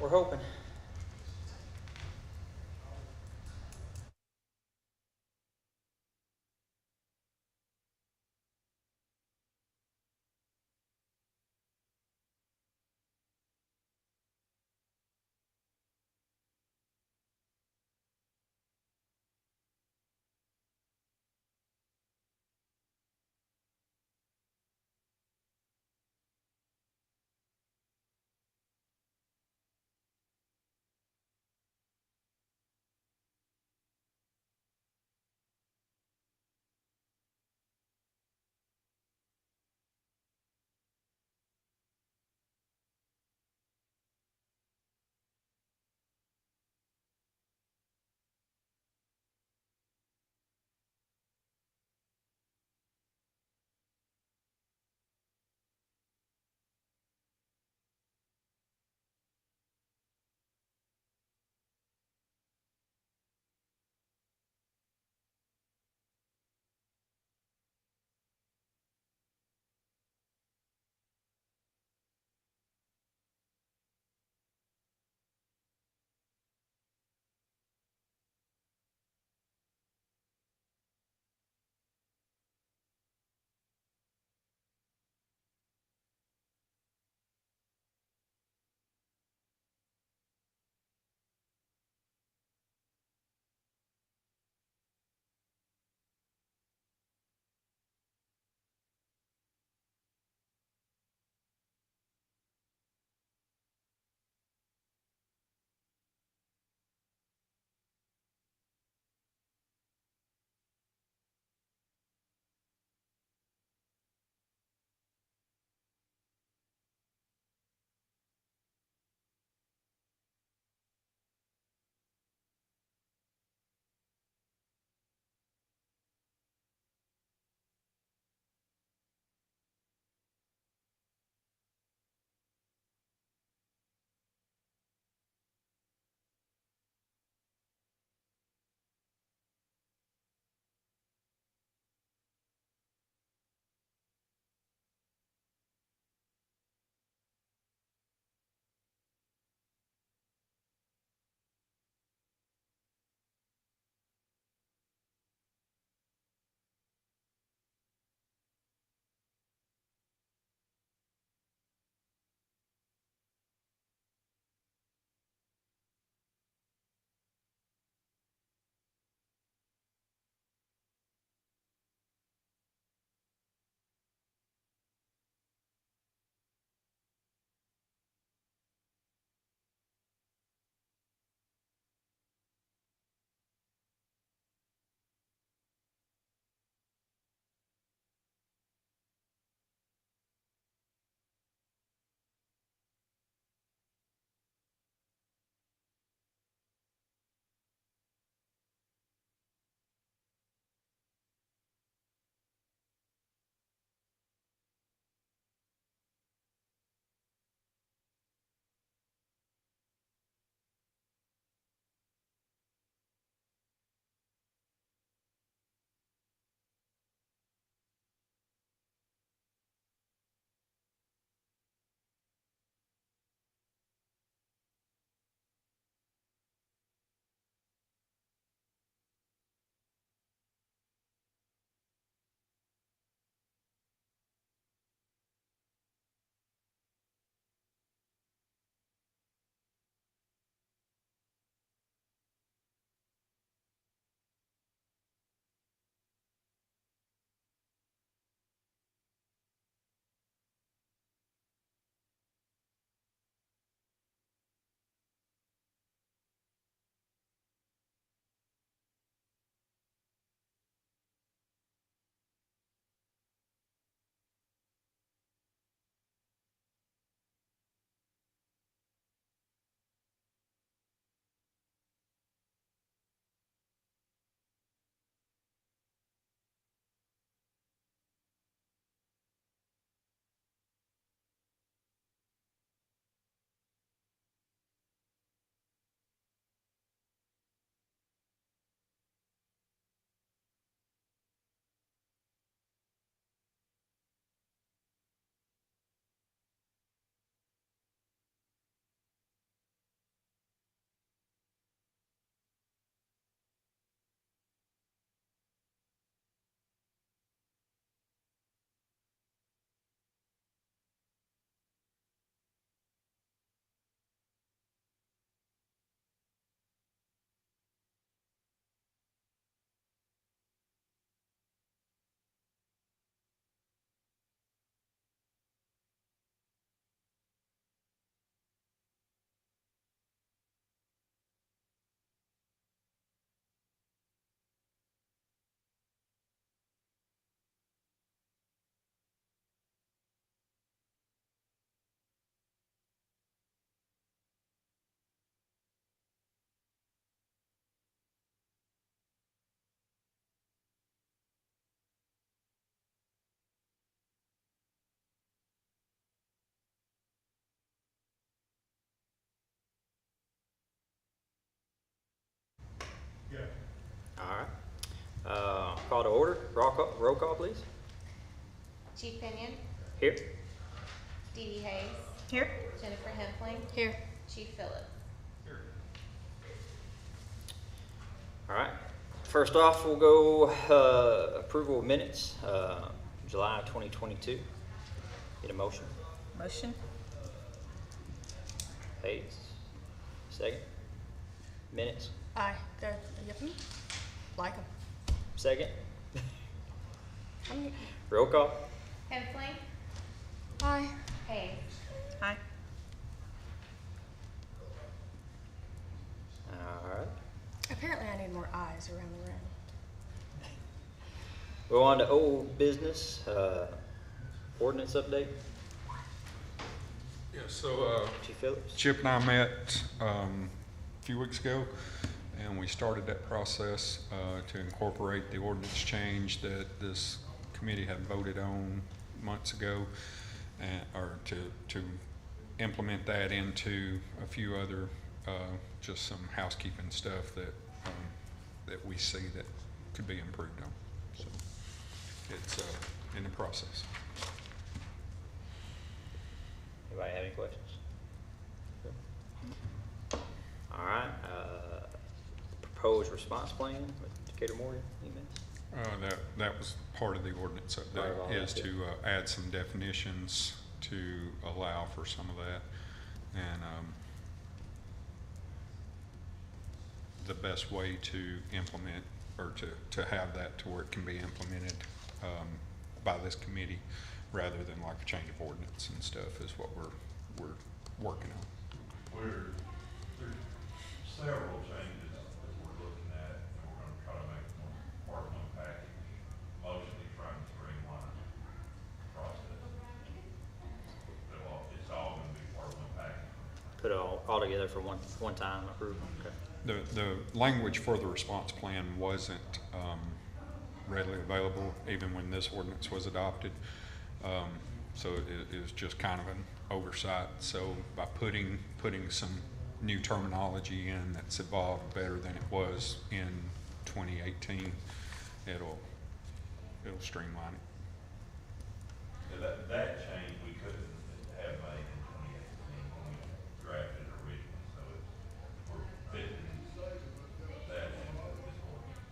we're hoping. Call to order. Roll call, please. Chief Pinion, Here. Dee Dee Hayes, Here. Jennifer Hempling, Here. Chief Phillip. All right. First off, we'll go approval of minutes, July 2022. Get a motion. Motion. Hayes. Second. Minutes. Aye. Go. Yep. Like them. Second. Roll call. Hempling, Aye. Hayes. Aye. All right. Apparently I need more eyes around the room. Go on to old business, ordinance update. Yeah, so Chief Phillips. Chip and I met a few weeks ago, and we started that process to incorporate the ordinance change that this committee had voted on months ago, or to implement that into a few other just some housekeeping stuff that we see that could be improved on. So it's in the process. Anybody have any questions? All right. Proposed response plan with Decatur Morgan. That was part of the ordinance update, Right, is to add some definitions to allow for some of that, and the best way to implement or to have that to where it can be implemented by this committee rather than like a change of ordinance and stuff is what we're working on. There's several changes that we're looking at, and we're going to try to make them part of one package, mostly trying to streamline the process. It's all going to be part of one package. Put it all together for one time approval. Okay. The language for the response plan wasn't readily available even when this ordinance was adopted. So it was just kind of an oversight. So by putting some new terminology in that's evolved better than it was in 2018, it'll streamline it. Yeah, that change we couldn't have made in 2018 when we drafted it originally, so we're fitting that into this ordinance.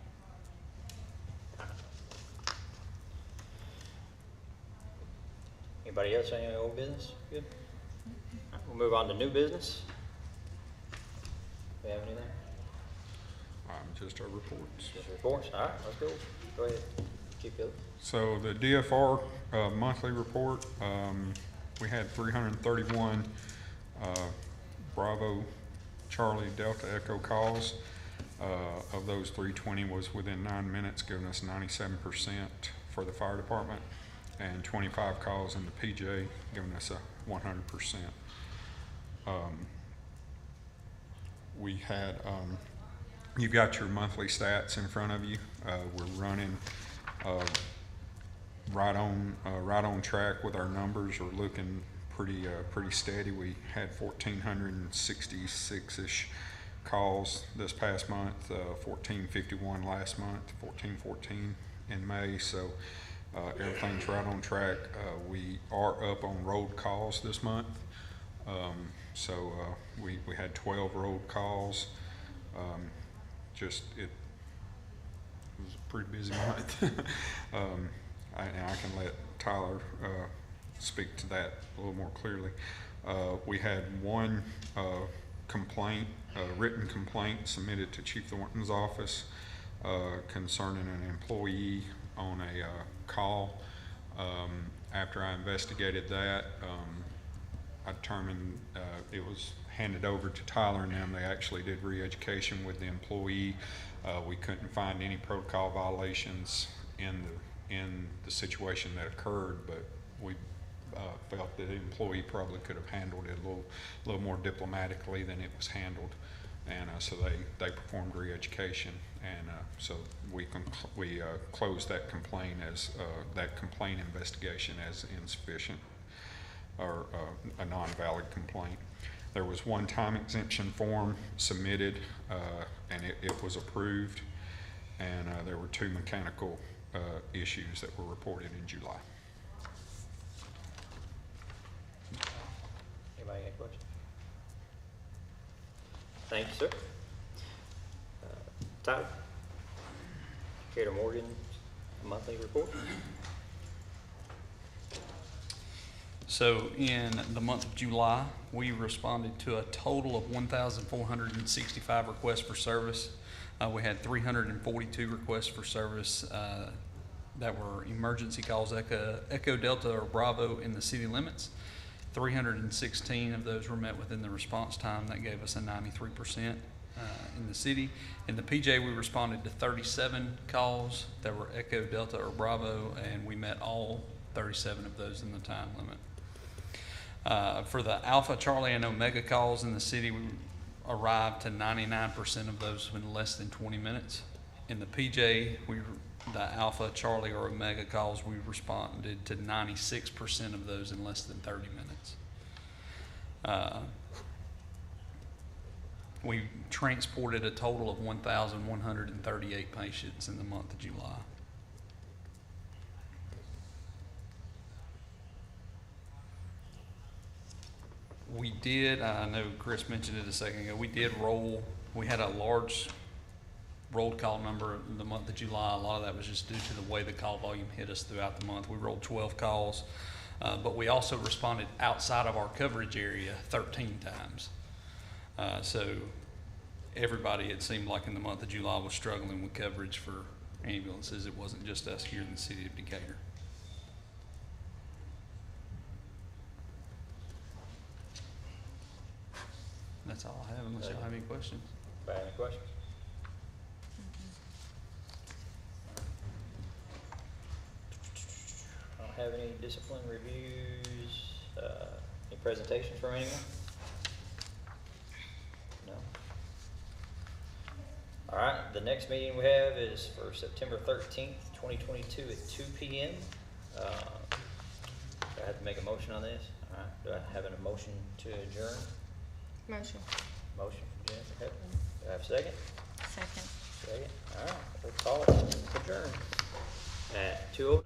Anybody else any old business? Good. All right, we'll move on to new business. We have anything? Just our reports. Just reports. All right, let's go. Go ahead, Chief Phillips. So the DFR monthly report, we had 331 Bravo Charlie Delta Echo calls. Of those, 320 was within 9 minutes, giving us 97% for the fire department, and 25 calls in the PJ, giving us a 100%. We had, you've got your monthly stats in front of you. We're running right on track with our numbers. We're looking pretty steady. We had 1,466-ish calls this past month, 1,451 last month, 1,414 in May. So everything's right on track. We are up on road calls this month. So we had 12 road calls. It was a pretty busy month. And I can let Tyler speak to that a little more clearly. We had one complaint, written complaint submitted to Chief Thornton's office concerning an employee on a call. After I investigated that, I determined it was handed over to Tyler and them. They actually did re-education with the employee. We couldn't find any protocol violations in the situation that occurred, but we felt that the employee probably could have handled it a little more diplomatically than it was handled, and so they performed re-education, and so we closed that complaint as that complaint investigation as insufficient or a non-valid complaint. There was one time exemption form submitted, and it was approved. and there were 2 mechanical issues that were reported in July. Anybody got questions? Thank you, sir. Tyler? Care to Morgan monthly report? So in the month of July, we responded to a total of 1,465 requests for service. We had 342 requests for service that were emergency calls, Echo, Delta, or Bravo in the city limits. 316 of those were met within the response time. That gave us a 93% in the city. In the PJ, we responded to 37 calls that were Echo, Delta, or Bravo, and we met all 37 of those in the time limit. For the Alpha, Charlie, and Omega calls in the city, we arrived to 99% of those in less than 20 minutes. In the PJ, the Alpha, Charlie, or Omega calls, we responded to 96% of those in less than 30 minutes. We transported a total of 1,138 patients in the month of July. We did, I know Chris mentioned it a second ago, we had a large rolled call number in the month of July. A lot of that was just due to the way the call volume hit us throughout the month. We rolled 12 calls, but we also responded outside of our coverage area 13 times. So everybody, it seemed like in the month of July, was struggling with coverage for ambulances. It wasn't just us here in the city of Decatur. That's all I have, unless y'all have any questions. Anybody have any questions? I don't have any discipline reviews, any presentations from anyone? No? All right, the next meeting we have is for September 13th, 2022 at 2 p.m. Do I have to make a motion on this? All right, do I have a motion to adjourn? Motion. Motion from Jennifer Hepburn. Do I have a second? Second. Second. All right, we'll call it adjourned at 2:02.